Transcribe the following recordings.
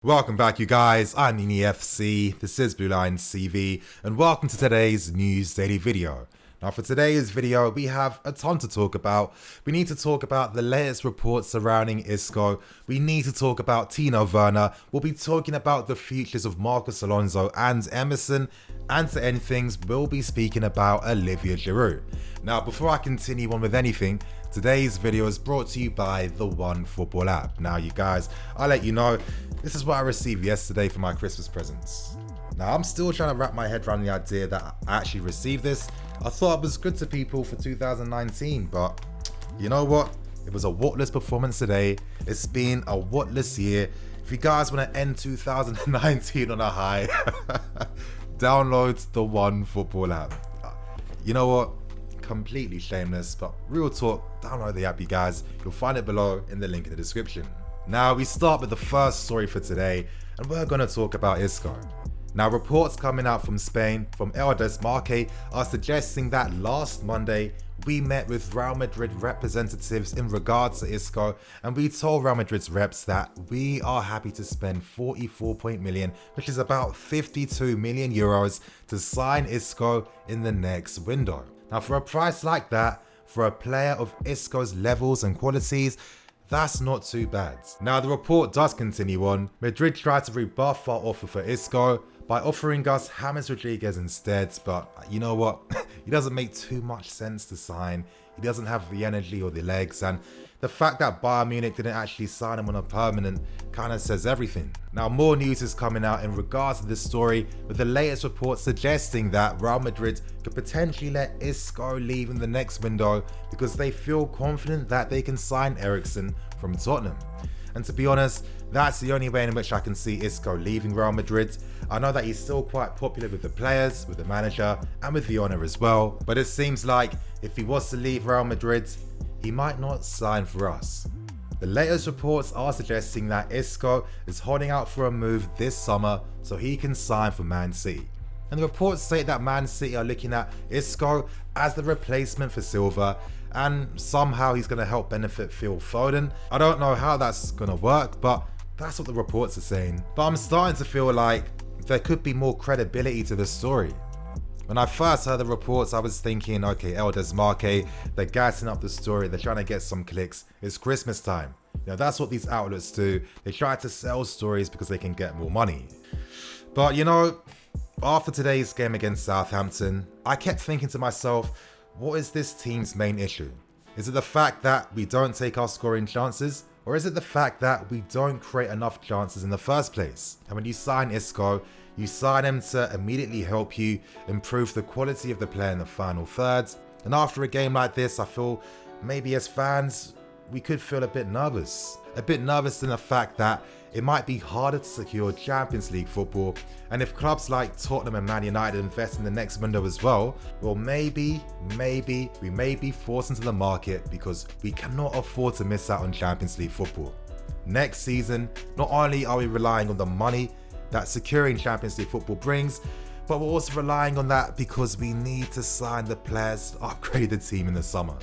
Welcome back, you guys. I'm EFC, this is Blue Line CV, and welcome to today's News Daily video. Now for today's video, we have a ton to talk about. We need to talk about the latest reports surrounding Isco. We need to talk about Timo Werner. We'll be talking about the futures of Marcos Alonso and Emerson. And to end things, we'll be speaking about Olivier Giroud. Now before I continue on with anything, today's video is brought to you by the One Football app. Now you guys, I'll let you know, this is what I received yesterday for my Christmas presents. Now I'm still trying to wrap my head around the idea that I actually received this. I thought it was good to people for 2019, but you know what? It was a whatless performance today. It's been a whatless year. If you guys want to end 2019 on a high, download the One Football app. You know what? Completely shameless, but real talk, download the app, you guys. You'll find it below in the link in the description. Now we start with the first story for today, and we're going to talk about Isco. Now reports coming out from Spain from WERNER'S are suggesting that last Monday we met with Real Madrid representatives in regards to Isco, and we told Real Madrid's reps that we are happy to spend 44 million, which is about 52 million euros, to sign Isco in the next window. Now for a price like that, for a player of Isco's levels and qualities, that's not too bad. Now the report does continue on. Madrid tried to rebuff our offer for Isco by offering us James Rodriguez instead, but you know what? He doesn't make too much sense to sign. He doesn't have the energy or the legs, and the fact that Bayern Munich didn't actually sign him on a permanent kind of says everything. Now more news is coming out in regards to this story, with the latest report suggesting that Real Madrid could potentially let Isco leave in the next window because they feel confident that they can sign Eriksen from Tottenham. And to be honest, that's the only way in which I can see Isco leaving Real Madrid. I know that he's still quite popular with the players, with the manager, and with the owner as well. But it seems like if he was to leave Real Madrid, he might not sign for us. The latest reports are suggesting that Isco is holding out for a move this summer so he can sign for Man City. And the reports say that Man City are looking at Isco as the replacement for Silva, and somehow he's going to help benefit Phil Foden. I don't know how that's going to work, but that's what the reports are saying. But I'm starting to feel like there could be more credibility to this story. When I first heard the reports, I was thinking, okay, WERNER'S, they're gassing up the story, they're trying to get some clicks. It's Christmas time. You know, that's what these outlets do. They try to sell stories because they can get more money. But you know, after today's game against Southampton, I kept thinking to myself, what is this team's main issue? Is it the fact that we don't take our scoring chances? Or is it the fact that we don't create enough chances in the first place? And when you sign Isco, you sign him to immediately help you improve the quality of the player in the final third. And after a game like this, I feel maybe as fans, we could feel a bit nervous. A bit nervous in the fact that it might be harder to secure Champions League football, and if clubs like Tottenham and Man United invest in the next window as well, well maybe we may be forced into the market because we cannot afford to miss out on Champions League football. Next season, not only are we relying on the money that securing Champions League football brings, but we're also relying on that because we need to sign the players to upgrade the team in the summer.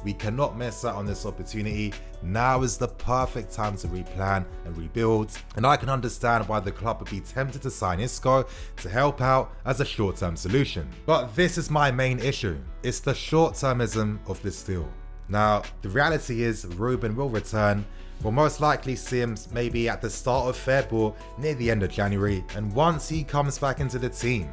We cannot miss out on this opportunity. Now is the perfect time to replan and rebuild, and I can understand why the club would be tempted to sign Isco to help out as a short-term solution. But this is my main issue. It's the short-termism of this deal. Now, the reality is Ruben will return. We'll most likely see him maybe at the start of February, near the end of January, and once he comes back into the team,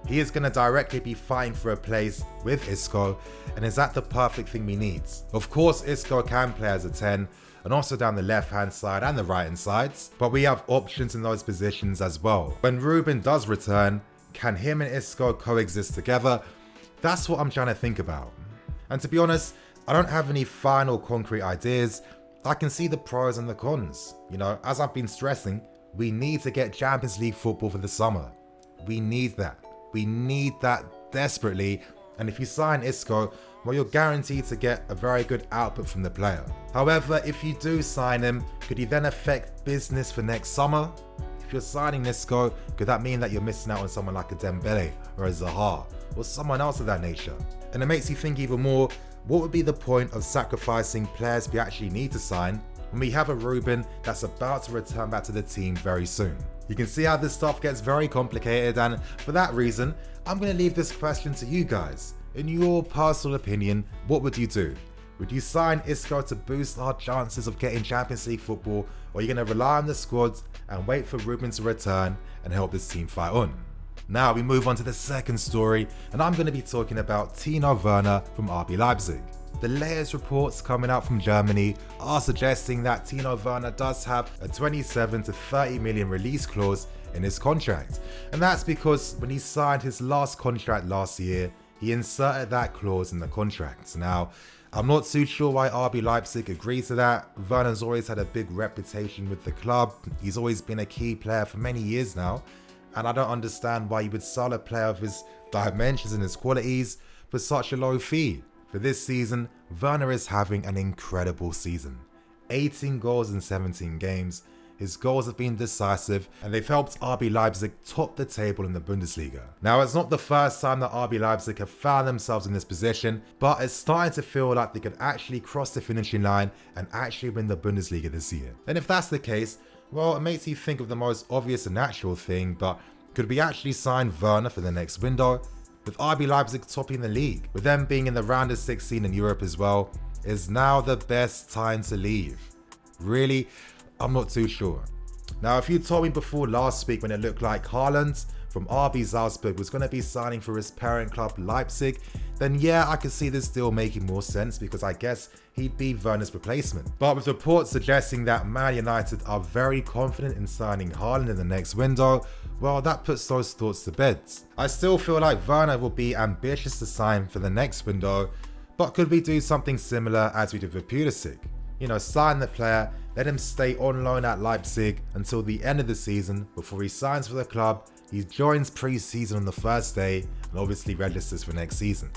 he is going to directly be fighting for a place with Isco, and is that the perfect thing we need? Of course, Isco can play as a 10, and also down the left hand side and the right hand sides, but we have options in those positions as well. When Ruben does return, can him and Isco coexist together? That's what I'm trying to think about. And to be honest, I don't have any final concrete ideas. I can see the pros and the cons. You know, as I've been stressing, we need to get Champions League football for the summer. We need that. We need that desperately, and if you sign Isco, well, you're guaranteed to get a very good output from the player. However, if you do sign him, could he then affect business for next summer? If you're signing Isco, could that mean that you're missing out on someone like a Dembele or a Zaha or someone else of that nature? And it makes you think even more, what would be the point of sacrificing players we actually need to sign when we have a Ruben that's about to return back to the team very soon? You can see how this stuff gets very complicated, and for that reason, I'm going to leave this question to you guys. In your personal opinion, what would you do? Would you sign Isco to boost our chances of getting Champions League football, or are you going to rely on the squad and wait for Ruben to return and help this team fight on? Now we move on to the second story, and I'm going to be talking about Timo Werner from RB Leipzig. The latest reports coming out from Germany are suggesting that Timo Werner does have a 27 to 30 million release clause in his contract, and that's because when he signed his last contract last year, he inserted that clause in the contract. Now, I'm not too sure why RB Leipzig agreed to that. Werner's always had a big reputation with the club. He's always been a key player for many years now, and I don't understand why you would sell a player of his dimensions and his qualities for such a low fee. For this season, Werner is having an incredible season. 18 goals in 17 games. His goals have been decisive, and they've helped RB Leipzig top the table in the Bundesliga. Now, it's not the first time that RB Leipzig have found themselves in this position, but it's starting to feel like they could actually cross the finishing line and actually win the Bundesliga this year. And if that's the case, well, it makes you think of the most obvious and natural thing, but could we actually sign Werner for the next window? With RB Leipzig topping the league, with them being in the round of 16 in Europe as well, is now the best time to leave? Really? I'm not too sure. Now, if you told me before last week when it looked like Haaland from RB Salzburg was going to be signing for his parent club Leipzig, then yeah, I could see this deal making more sense because I guess he'd be Werner's replacement. But with reports suggesting that Man United are very confident in signing Haaland in the next window, well, that puts those thoughts to bed. I still feel like Werner will be ambitious to sign for the next window, but could we do something similar as we did with Pulisic? You know, sign the player, let him stay on loan at Leipzig until the end of the season before he signs for the club, he joins pre-season on the first day and obviously registers for next season.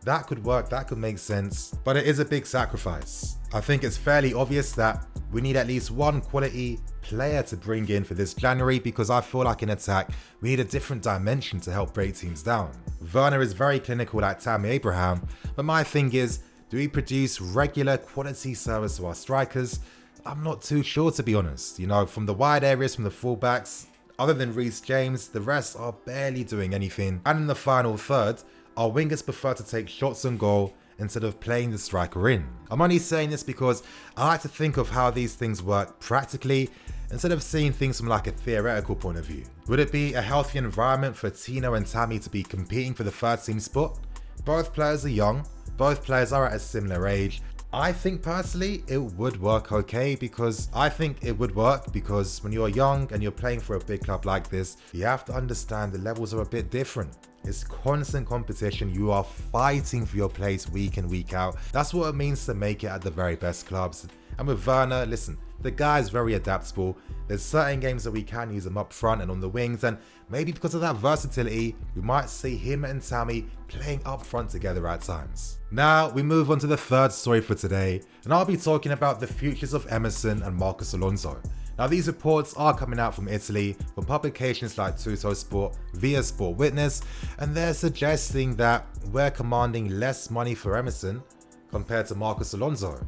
That could work, that could make sense, but it is a big sacrifice. I think it's fairly obvious that we need at least one quality player to bring in for this January because I feel like in attack, we need a different dimension to help break teams down. Werner is very clinical like Tammy Abraham, but my thing is, do we produce regular quality service to our strikers? I'm not too sure, to be honest. You know, from the wide areas, from the fullbacks, other than Reece James, the rest are barely doing anything. And in the final third, our wingers prefer to take shots on goal instead of playing the striker in. I'm only saying this because I like to think of how these things work practically instead of seeing things from like a theoretical point of view. Would it be a healthy environment for Tino and Tammy to be competing for the third team spot? Both players are young. Both players are at a similar age. I think personally it would work okay because when you're young and you're playing for a big club like this, you have to understand the levels are a bit different. It's constant competition. You are fighting for your place week in, week out. That's what it means to make it at the very best clubs. And with Werner, listen, the guy is very adaptable. There's certain games that we can use him up front and on the wings, and maybe because of that versatility, we might see him and Tammy playing up front together at times. Now, we move on to the third story for today, and I'll be talking about the futures of Emerson and Marcos Alonso. Now, these reports are coming out from Italy, from publications like Tutto Sport, Via Sport Witness, and they're suggesting that we're commanding less money for Emerson compared to Marcos Alonso.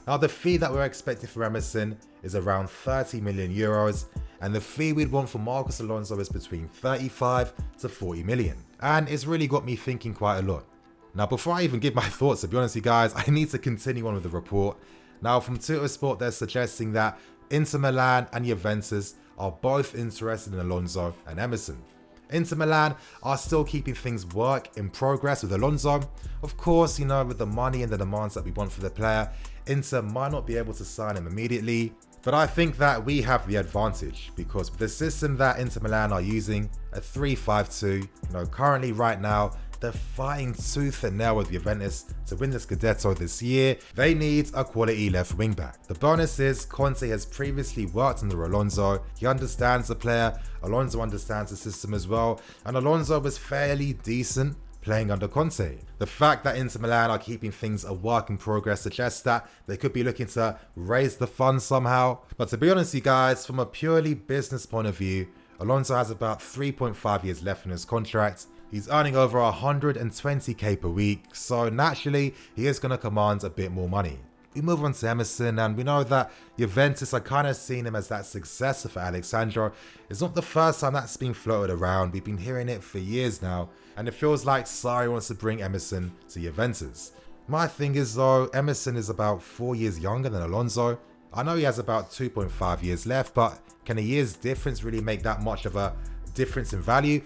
Now, the fee that we're expecting for Emerson is around 30 million euros, and the fee we'd want for Marcos Alonso is between 35 to 40 million. And it's really got me thinking quite a lot. Now, before I even give my thoughts, to be honest with you guys, I need to continue on with the report. Now, from Tutto Sport, they're suggesting that Inter Milan and Juventus are both interested in Alonso and Emerson. Inter Milan are still keeping things work in progress with Alonso. Of course, you know, with the money and the demands that we want for the player, Inter might not be able to sign him immediately, but I think that we have the advantage because with the system that Inter Milan are using, a 3-5-2, currently right now, they're fighting tooth and nail with Juventus to win the Scudetto this year. They need a quality left wing back. The bonus is Conte has previously worked under Alonso. He understands the player. Alonso understands the system as well. And Alonso was fairly decent playing under Conte. The fact that Inter Milan are keeping things a work in progress suggests that they could be looking to raise the funds somehow. But to be honest, you guys, from a purely business point of view, Alonso has about 3.5 years left in his contract. He's earning over 120k per week, so naturally he is going to command a bit more money. we move on to Emerson, and we know that Juventus are kind of seeing him as that successor for Alexandro. It's not the first time that's been floated around. We've been hearing it for years now, and it feels like Sarri wants to bring Emerson to Juventus. My thing is though, Emerson is about 4 years younger than Alonso. I know he has about 2.5 years left, but can a year's difference really make that much of a difference in value?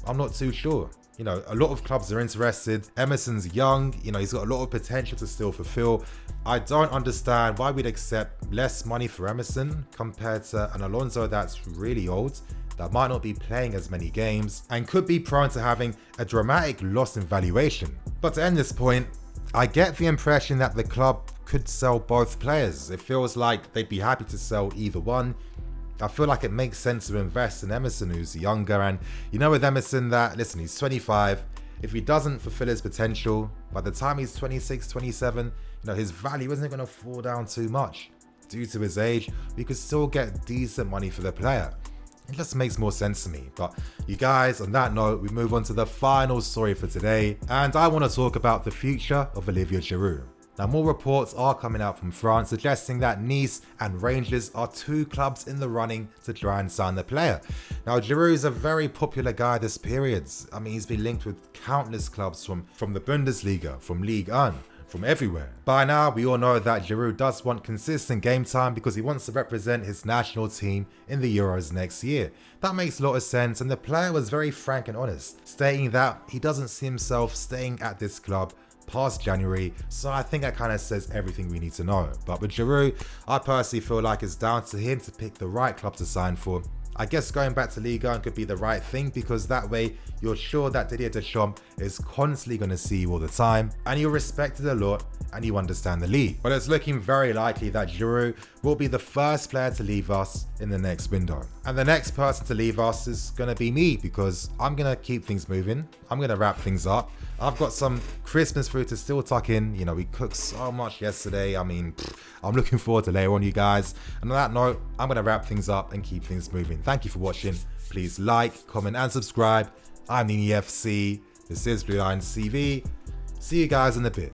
I'm not too sure. You know, a lot of clubs are interested. Emerson's young, you know, he's got a lot of potential to still fulfill. I don't understand why we'd accept less money for Emerson compared to an Alonso that's really old, that might not be playing as many games, and could be prone to having a dramatic loss in valuation. But to end this point, I get the impression that the club could sell both players. It feels like they'd be happy to sell either one. I feel like it makes sense to invest in Emerson, who's younger, and you know with Emerson that, listen, he's 25. If he doesn't fulfill his potential, by the time he's 26, 27, you know, his value isn't going to fall down too much. Due to his age, we could still get decent money for the player. It just makes more sense to me. But you guys, on that note, we move on to the final story for today, and I want to talk about the future of Olivier Giroud. Now, more reports are coming out from France suggesting that Nice and Rangers are two clubs in the running to try and sign the player. Now, Giroud is a very popular guy this period. I mean, he's been linked with countless clubs from the Bundesliga, from Ligue 1, from everywhere. By now, we all know that Giroud does want consistent game time because he wants to represent his national team in the Euros next year. That makes a lot of sense, and the player was very frank and honest, stating that he doesn't see himself staying at this club past January, so I think that kind of says everything we need to know. But with Giroud, I personally feel like it's down to him to pick the right club to sign for. I guess going back to Ligue 1 could be the right thing, because that way you're sure that Didier Deschamps is constantly going to see you all the time, and you're respected a lot, and you understand the league. But it's looking very likely that Giroud will be the first player to leave us in the next window. And the next person to leave us is going to be me, because I'm going to keep things moving. I'm going to wrap things up. I've got some Christmas food to still tuck in. You know, we cooked so much yesterday. I mean, I'm looking forward to later on, you guys. And on that note, I'm going to wrap things up and keep things moving. Thank you for watching. Please like, comment, and subscribe. I'm Nini FC. This is Blue Line CV. See you guys in a bit.